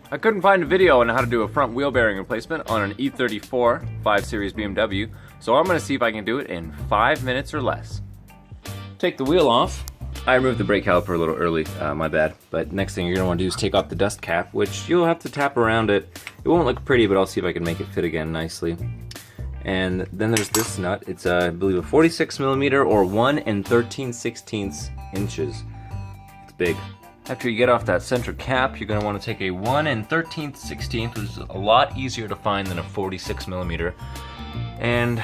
I couldn't find a video on how to do a front wheel bearing replacement on an E34 5 Series BMW, so I'm going to see if I can do it in 5 minutes or less. Take the wheel off. I removed the brake caliper a little early, my bad. But next thing you're going to want to do is take off the dust cap, which you'll have to tap around it. It won't look pretty, but I'll see if I can make it fit again nicely. And then there's this nut. It's, I believe, a 46mm or 1 13/16 inches. It's big. After you get off that center cap, you're going to want to take a 1 13/16, which is a lot easier to find than a 46mm, and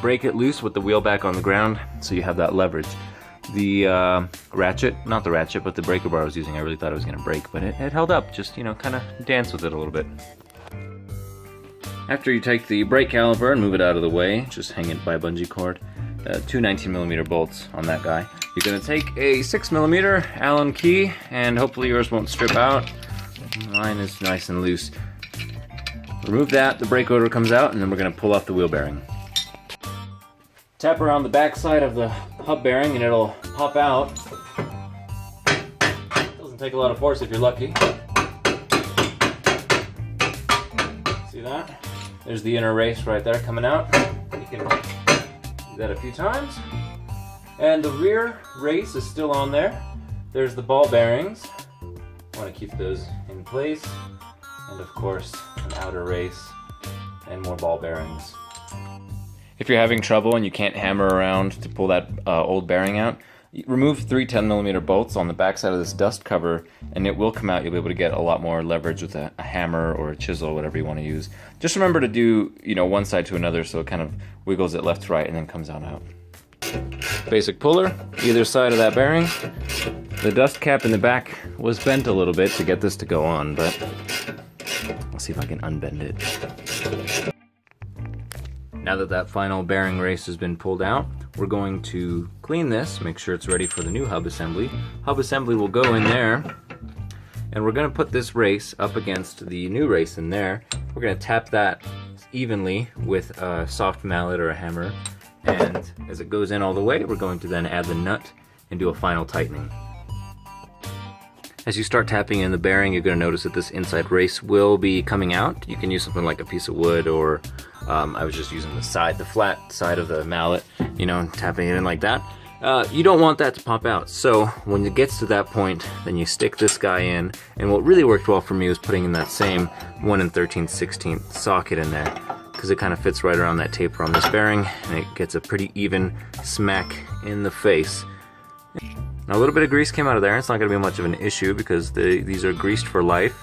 break it loose with the wheel back on the ground so you have that leverage. The ratchet, not the ratchet, but the breaker bar I was using, I really thought it was going to break, but it held up. Just, you know, kind of dance with it a little bit. After you take the brake caliper and move it out of the way, just hang it by a bungee cord. Two 19mm bolts on that guy. You're going to take a 6mm Allen key, and hopefully yours won't strip out. Mine is nice and loose. Remove that, the brake rotor comes out, and then we're going to pull off the wheel bearing. Tap around the back side of the hub bearing and it'll pop out. Doesn't take a lot of force if you're lucky. See that? There's the inner race right there coming out. You can do that a few times. And the rear race is still on there. There's the ball bearings. I want to keep those in place. And of course, an outer race and more ball bearings. If you're having trouble and you can't hammer around to pull that old bearing out, remove 3 10mm bolts on the back side of this dust cover and it will come out. You'll be able to get a lot more leverage with a hammer or a chisel, whatever you want to use. Just remember to do, you know, one side to another so it kind of wiggles it left to right and then comes on out. Basic puller, either side of that bearing. The dust cap in the back was bent a little bit to get this to go on, but I'll see if I can unbend it. Now that that final bearing race has been pulled out, we're going to clean this, make sure it's ready for the new hub assembly. Hub assembly will go in there, and we're going to put this race up against the new race in there. We're going to tap that evenly with a soft mallet or a hammer, and as it goes in all the way, we're going to then add the nut and do a final tightening. As you start tapping in the bearing, you're going to notice that this inside race will be coming out. You can use something like a piece of wood, or I was just using the flat side of the mallet, you know, and tapping it in like that. You don't want that to pop out. So when it gets to that point, then you stick this guy in. And what really worked well for me was putting in that same 1 13/16 socket in there, because it kind of fits right around that taper on this bearing, and it gets a pretty even smack in the face. Now a little bit of grease came out of there. It's not going to be much of an issue because these are greased for life,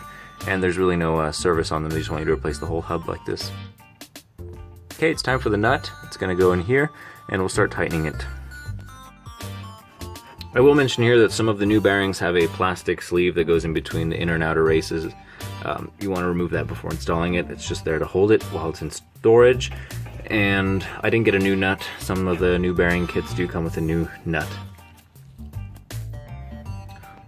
and there's really no service on them. They just want you to replace the whole hub like this. Okay, it's time for the nut. It's going to go in here, and we'll start tightening it. I will mention here that some of the new bearings have a plastic sleeve that goes in between the inner and outer races. You want to remove that before installing it. It's just there to hold it while it's in storage. And I didn't get a new nut. Some of the new bearing kits do come with a new nut.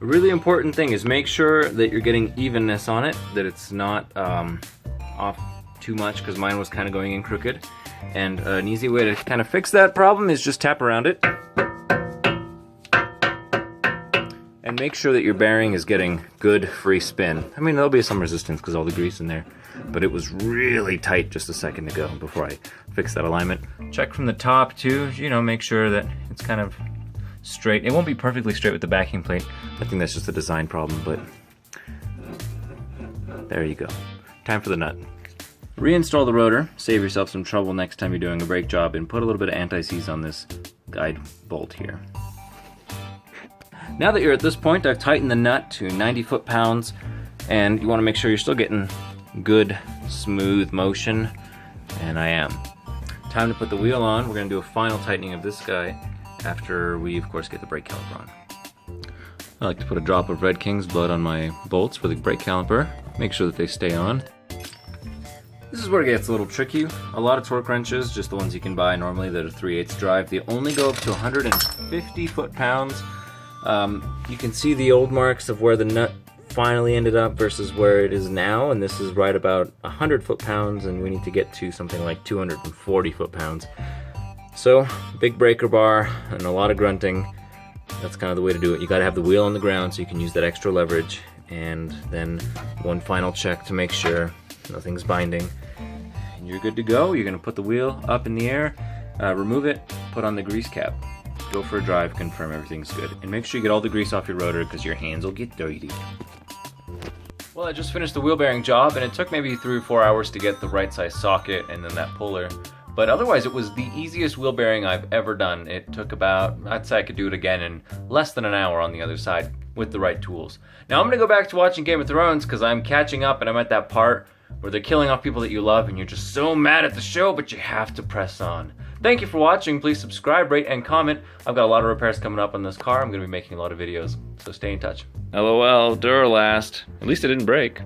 A really important thing is make sure that you're getting evenness on it, that it's not off too much, because mine was kind of going in crooked. And an easy way to kind of fix that problem is just tap around it. And make sure that your bearing is getting good free spin. I mean, there'll be some resistance because all the grease in there, but it was really tight just a second ago before I fixed that alignment. Check from the top too, you know, make sure that it's kind of straight. It won't be perfectly straight with the backing plate. I think that's just a design problem, but there you go. Time for the nut. Reinstall the rotor, save yourself some trouble next time you're doing a brake job, and put a little bit of anti-seize on this guide bolt here. Now that you're at this point, I've tightened the nut to 90 foot-pounds, and you want to make sure you're still getting good, smooth motion, and I am. Time to put the wheel on. We're going to do a final tightening of this guy after we, of course, get the brake caliper on. I like to put a drop of Red King's blood on my bolts for the brake caliper, make sure that they stay on. This is where it gets a little tricky. A lot of torque wrenches, just the ones you can buy normally that are 3/8 drive, they only go up to 150 foot-pounds. You can see the old marks of where the nut finally ended up versus where it is now, and this is right about 100 foot-pounds, and we need to get to something like 240 foot-pounds. So, big breaker bar and a lot of grunting. That's kind of the way to do it. You gotta have the wheel on the ground so you can use that extra leverage and then one final check to make sure nothing's binding. And you're good to go. You're gonna put the wheel up in the air, remove it, put on the grease cap. Go for a drive, confirm everything's good. And make sure you get all the grease off your rotor because your hands will get dirty. Well, I just finished the wheel bearing job, and it took maybe 3 or 4 hours to get the right size socket and then that puller. But otherwise, it was the easiest wheel bearing I've ever done. It took about, I'd say I could do it again in less than an hour on the other side with the right tools. Now I'm gonna go back to watching Game of Thrones because I'm catching up and I'm at that part where they're killing off people that you love and you're just so mad at the show, but you have to press on. Thank you for watching. Please subscribe, rate, and comment. I've got a lot of repairs coming up on this car. I'm gonna be making a lot of videos, so stay in touch. LOL, Duralast. At least it didn't break.